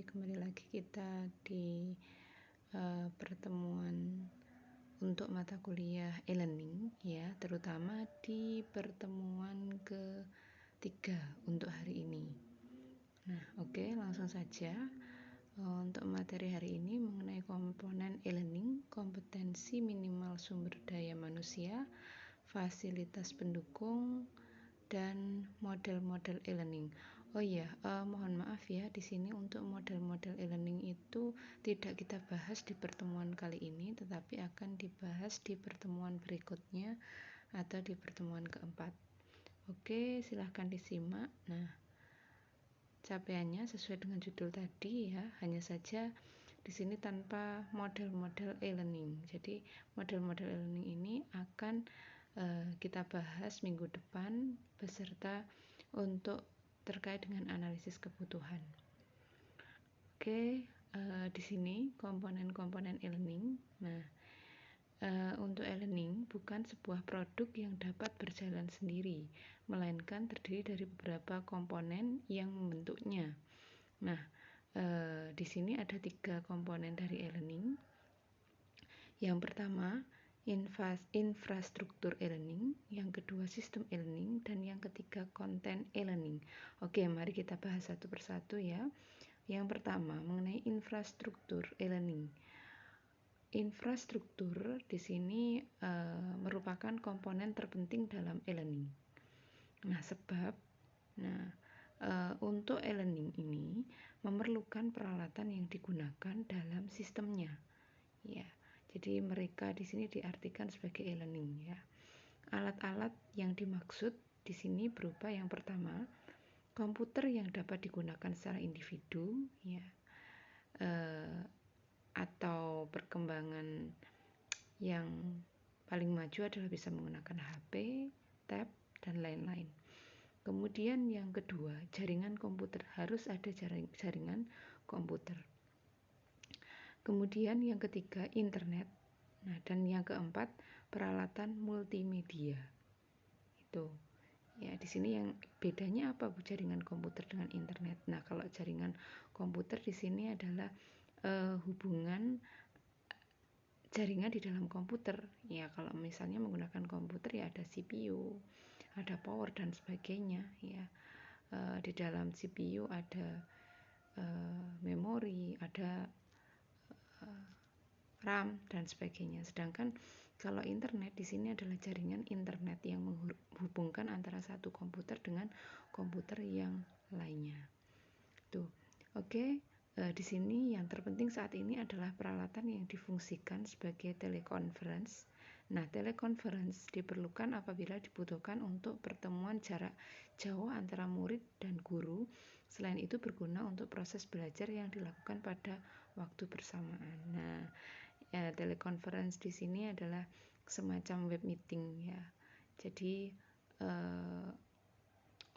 kembali lagi kita di pertemuan untuk mata kuliah e-learning ya, terutama di pertemuan ketiga untuk hari ini. Nah, oke, langsung saja. Untuk materi hari ini mengenai komponen e-learning, kompetensi minimal sumber daya manusia, fasilitas pendukung, dan model-model e-learning. Oh iya, mohon maaf ya, di sini untuk model-model e-learning itu tidak kita bahas di pertemuan kali ini, tetapi akan dibahas di pertemuan berikutnya atau di pertemuan keempat. Oke, silahkan disimak. Nah, capaiannya sesuai dengan judul tadi ya, hanya saja di sini tanpa model-model e-learning. Jadi model-model e-learning ini akan kita bahas minggu depan beserta untuk terkait dengan analisis kebutuhan. Oke, di sini komponen-komponen e-learning. Nah, untuk e-learning bukan sebuah produk yang dapat berjalan sendiri, melainkan terdiri dari beberapa komponen yang membentuknya. Nah, di sini ada 3 komponen dari e-learning. Yang pertama, infrastruktur e-learning, yang kedua sistem e-learning, dan yang ketiga konten e-learning. Oke, mari kita bahas satu persatu ya. Yang pertama, mengenai infrastruktur e-learning. Infrastruktur di sini merupakan komponen terpenting dalam e-learning. Nah, untuk e-learning ini memerlukan peralatan yang digunakan dalam sistemnya. Ya. Jadi mereka di sini diartikan sebagai e-learning ya. Alat-alat yang dimaksud di sini berupa yang pertama, komputer yang dapat digunakan secara individu ya. Atau perkembangan yang paling maju adalah bisa menggunakan HP, tab, dan lain-lain. Kemudian yang kedua, jaringan komputer, harus ada jaringan komputer. Kemudian yang ketiga, internet. Nah, dan yang keempat, peralatan multimedia. Itu. Ya, di sini yang bedanya apa Bu jaringan komputer dengan internet? Nah, kalau jaringan komputer di sini adalah hubungan jaringan di dalam komputer. Ya, kalau misalnya menggunakan komputer ya ada CPU, ada power dan sebagainya ya. Di dalam CPU ada memori, ada RAM dan sebagainya. Sedangkan kalau internet di sini adalah jaringan internet yang menghubungkan antara satu komputer dengan komputer yang lainnya. Tuh. Oke, di sini yang terpenting saat ini adalah peralatan yang difungsikan sebagai teleconference. Nah, teleconference diperlukan apabila dibutuhkan untuk pertemuan jarak jauh antara murid dan guru. Selain itu berguna untuk proses belajar yang dilakukan pada waktu bersamaan. Nah, teleconference di sini adalah semacam web meeting ya. Jadi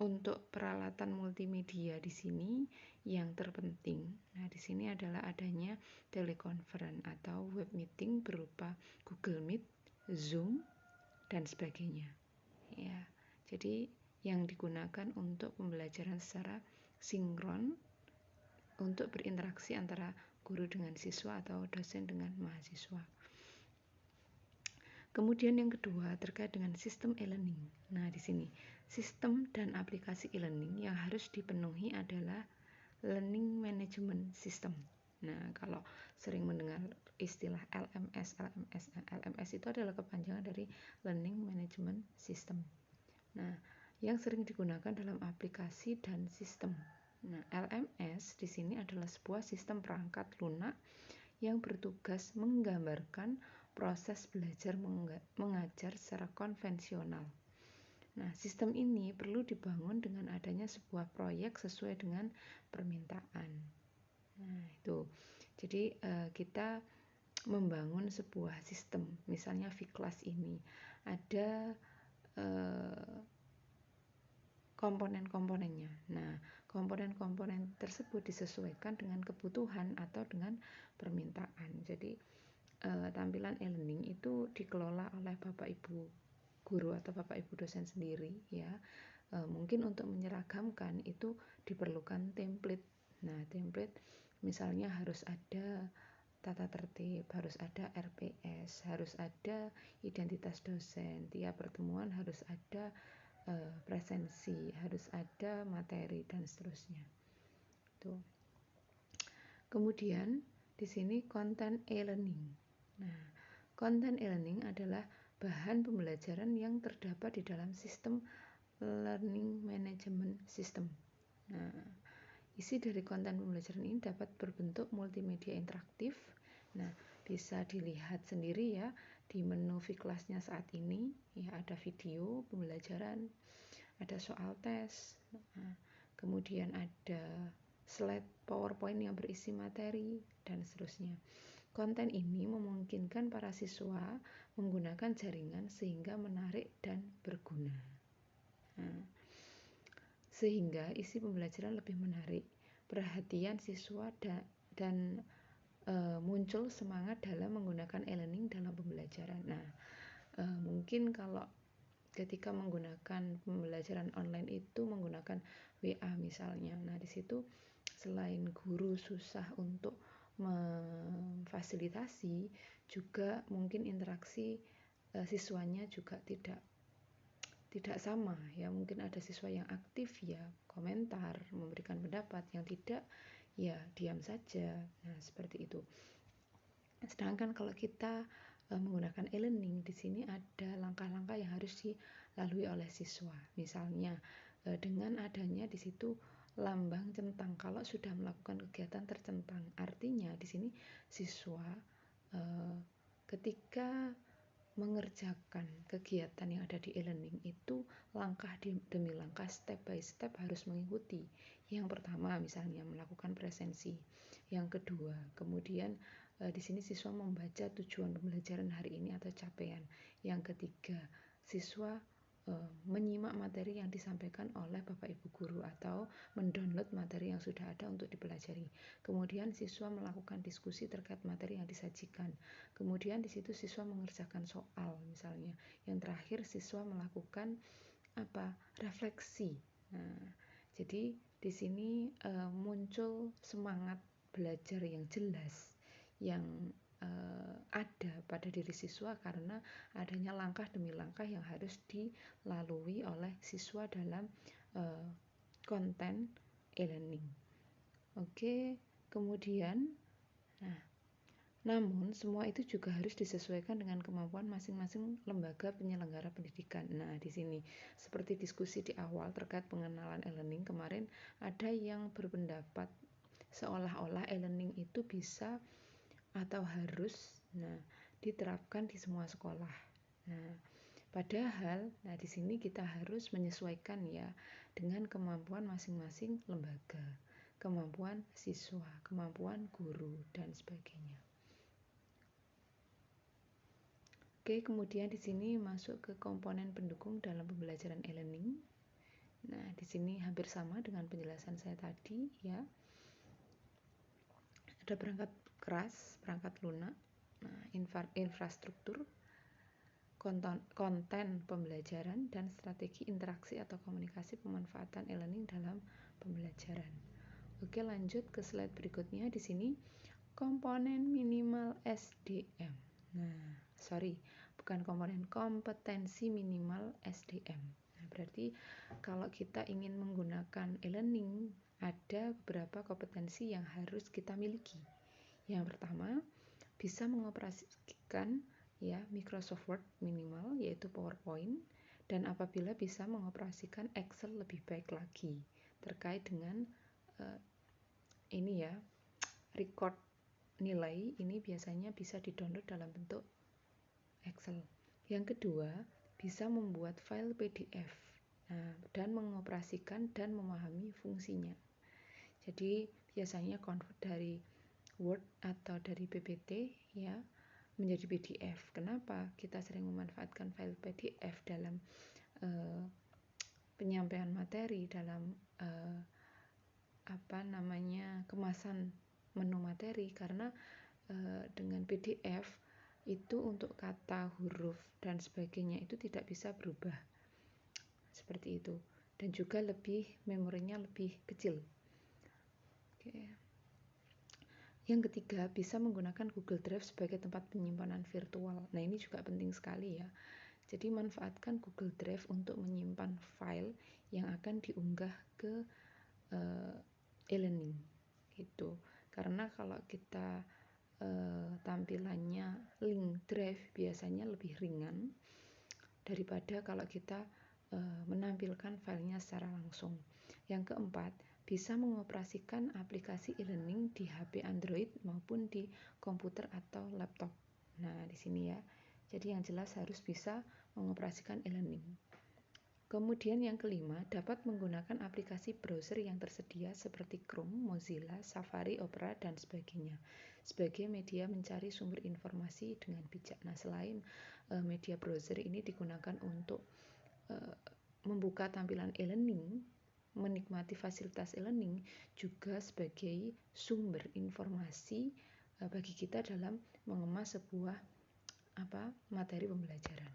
untuk peralatan multimedia di sini yang terpenting, nah di sini adalah adanya teleconference atau web meeting berupa Google Meet, Zoom, dan sebagainya. Ya, jadi yang digunakan untuk pembelajaran secara sinkron untuk berinteraksi antara guru dengan siswa atau dosen dengan mahasiswa. Kemudian yang kedua terkait dengan sistem e-learning. Nah, di sini sistem dan aplikasi e-learning yang harus dipenuhi adalah learning management system. Nah, kalau sering mendengar istilah LMS. Nah, LMS itu adalah kepanjangan dari learning management system. Nah, yang sering digunakan dalam aplikasi dan sistem. Nah, LMS di sini adalah sebuah sistem perangkat lunak yang bertugas menggambarkan proses belajar mengajar secara konvensional. Nah, sistem ini perlu dibangun dengan adanya sebuah proyek sesuai dengan permintaan. Nah, itu. Jadi kita membangun sebuah sistem, misalnya V-Class ini ada komponen-komponennya. Nah, komponen-komponen tersebut disesuaikan dengan kebutuhan atau dengan permintaan. Jadi tampilan e-learning itu dikelola oleh Bapak Ibu guru atau Bapak Ibu dosen sendiri ya. Mungkin untuk menyeragamkan itu diperlukan template. Nah, template Misalnya harus ada tata tertib, harus ada RPS, harus ada identitas dosen, tiap pertemuan harus ada presensi, harus ada materi dan seterusnya. Tuh. Kemudian di sini konten e-learning. Nah, konten e-learning adalah bahan pembelajaran yang terdapat di dalam sistem learning management system. Nah, isi dari konten pembelajaran ini dapat berbentuk multimedia interaktif. Nah, bisa dilihat sendiri ya di menu Vkelasnya saat ini. Ya, ada video pembelajaran, ada soal tes, kemudian ada slide PowerPoint yang berisi materi, dan seterusnya. Konten ini memungkinkan para siswa menggunakan jaringan sehingga menarik dan berguna. Nah, sehingga isi pembelajaran lebih menarik perhatian siswa dan muncul semangat dalam menggunakan e-learning dalam pembelajaran. Nah, mungkin kalau ketika menggunakan pembelajaran online itu menggunakan WA misalnya. Nah, di situ selain guru susah untuk memfasilitasi, juga mungkin interaksi siswanya juga tidak sama ya. Mungkin ada siswa yang aktif ya komentar, memberikan pendapat, yang tidak ya diam saja. Nah, seperti itu. Sedangkan kalau kita menggunakan e-learning, di sini ada langkah-langkah yang harus dilalui oleh siswa. Misalnya dengan adanya di situ lambang centang kalau sudah melakukan kegiatan tercentang. Artinya di sini siswa ketika mengerjakan kegiatan yang ada di e-learning itu langkah demi langkah, step by step harus mengikuti. Yang pertama misalnya melakukan presensi. Yang kedua, kemudian di sini siswa membaca tujuan pembelajaran hari ini atau capaian. Yang ketiga, siswa menyimak materi yang disampaikan oleh Bapak Ibu guru atau mendownload materi yang sudah ada untuk dipelajari. Kemudian siswa melakukan diskusi terkait materi yang disajikan. Kemudian di situ siswa mengerjakan soal misalnya. Yang terakhir siswa melakukan refleksi. Nah, jadi di sini muncul semangat belajar yang jelas yang ada pada diri siswa karena adanya langkah demi langkah yang harus dilalui oleh siswa dalam konten e-learning. Oke, kemudian namun semua itu juga harus disesuaikan dengan kemampuan masing-masing lembaga penyelenggara pendidikan. Nah, di sini seperti diskusi di awal terkait pengenalan e-learning kemarin, ada yang berpendapat seolah-olah e-learning itu bisa atau harus diterapkan di semua sekolah. Nah, padahal di sini kita harus menyesuaikan ya dengan kemampuan masing-masing lembaga, kemampuan siswa, kemampuan guru dan sebagainya. Oke, kemudian di sini masuk ke komponen pendukung dalam pembelajaran e-learning. Nah, di sini hampir sama dengan penjelasan saya tadi ya. Ada perangkat keras, perangkat lunak, infrastruktur, konten pembelajaran, dan strategi interaksi atau komunikasi pemanfaatan e-learning dalam pembelajaran. Oke, lanjut ke slide berikutnya. Di sini komponen minimal SDM. Bukan komponen, kompetensi minimal SDM. Nah, berarti kalau kita ingin menggunakan e-learning, ada beberapa kompetensi yang harus kita miliki. Yang pertama, bisa mengoperasikan ya Microsoft Word minimal, yaitu PowerPoint, dan apabila bisa mengoperasikan Excel lebih baik lagi terkait dengan record nilai ini biasanya bisa di-download dalam bentuk Excel. Yang kedua, bisa membuat file PDF dan mengoperasikan dan memahami fungsinya. Jadi biasanya convert dari Word atau dari PPT ya menjadi PDF. Kenapa kita sering memanfaatkan file PDF dalam penyampaian materi, dalam kemasan menu materi? Karena dengan PDF itu untuk kata, huruf dan sebagainya itu tidak bisa berubah seperti itu, dan juga memorinya lebih kecil. Oke. Yang ketiga, bisa menggunakan Google Drive sebagai tempat penyimpanan virtual. Nah, ini juga penting sekali ya. Jadi manfaatkan Google Drive untuk menyimpan file yang akan diunggah ke e-learning gitu. Karena kalau kita tampilannya link drive biasanya lebih ringan daripada kalau kita menampilkan filenya secara langsung. Yang keempat, bisa mengoperasikan aplikasi e-learning di HP Android maupun di komputer atau laptop. Nah, di sini ya. Jadi yang jelas harus bisa mengoperasikan e-learning. Kemudian yang kelima, dapat menggunakan aplikasi browser yang tersedia seperti Chrome, Mozilla, Safari, Opera, dan sebagainya sebagai media mencari sumber informasi dengan bijak. Nah, selain media browser ini digunakan untuk membuka tampilan e-learning, menikmati fasilitas e-learning, juga sebagai sumber informasi bagi kita dalam mengemas sebuah materi pembelajaran.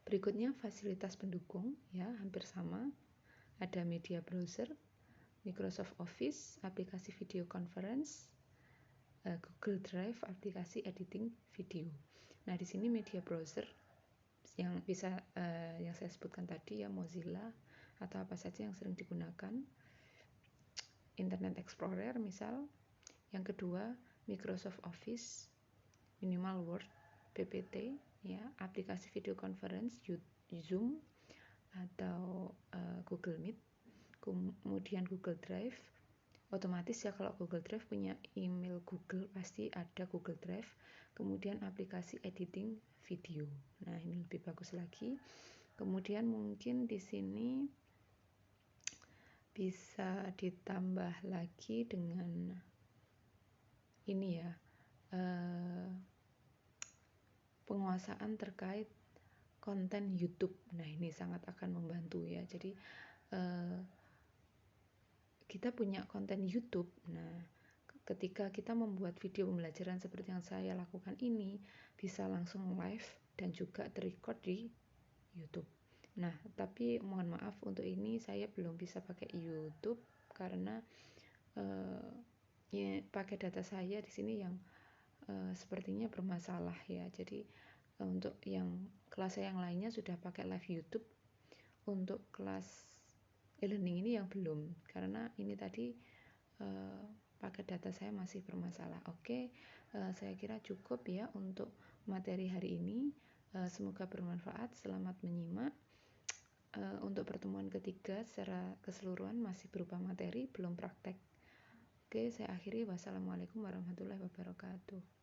Berikutnya fasilitas pendukung ya, hampir sama. Ada media browser, Microsoft Office, aplikasi video conference, Google Drive, aplikasi editing video. Nah, di sini media browser yang bisa yang saya sebutkan tadi ya, Mozilla atau apa saja yang sering digunakan. Internet Explorer misal. Yang kedua, Microsoft Office, minimal Word, PPT ya, aplikasi video conference, Zoom atau Google Meet. Kemudian Google Drive, otomatis ya kalau Google Drive punya email Google pasti ada Google Drive. Kemudian aplikasi editing video. Nah, ini lebih bagus lagi. Kemudian mungkin di sini bisa ditambah lagi dengan ini ya, penguasaan terkait konten YouTube. Nah, ini sangat akan membantu ya. Jadi kita punya konten YouTube. Nah, ketika kita membuat video pembelajaran seperti yang saya lakukan ini, bisa langsung live dan juga terrecord di YouTube. Nah, tapi mohon maaf untuk ini saya belum bisa pakai YouTube karena ya, pakai data saya di sini yang sepertinya bermasalah ya. Jadi untuk yang kelas saya yang lainnya sudah pakai live YouTube. Untuk kelas e-learning ini yang belum, karena ini tadi pakai data saya masih bermasalah. Oke, saya kira cukup ya untuk materi hari ini. Semoga bermanfaat. Selamat menyimak. Untuk pertemuan ketiga secara keseluruhan masih berupa materi, belum praktek. Oke, saya akhiri. Wassalamualaikum warahmatullahi wabarakatuh.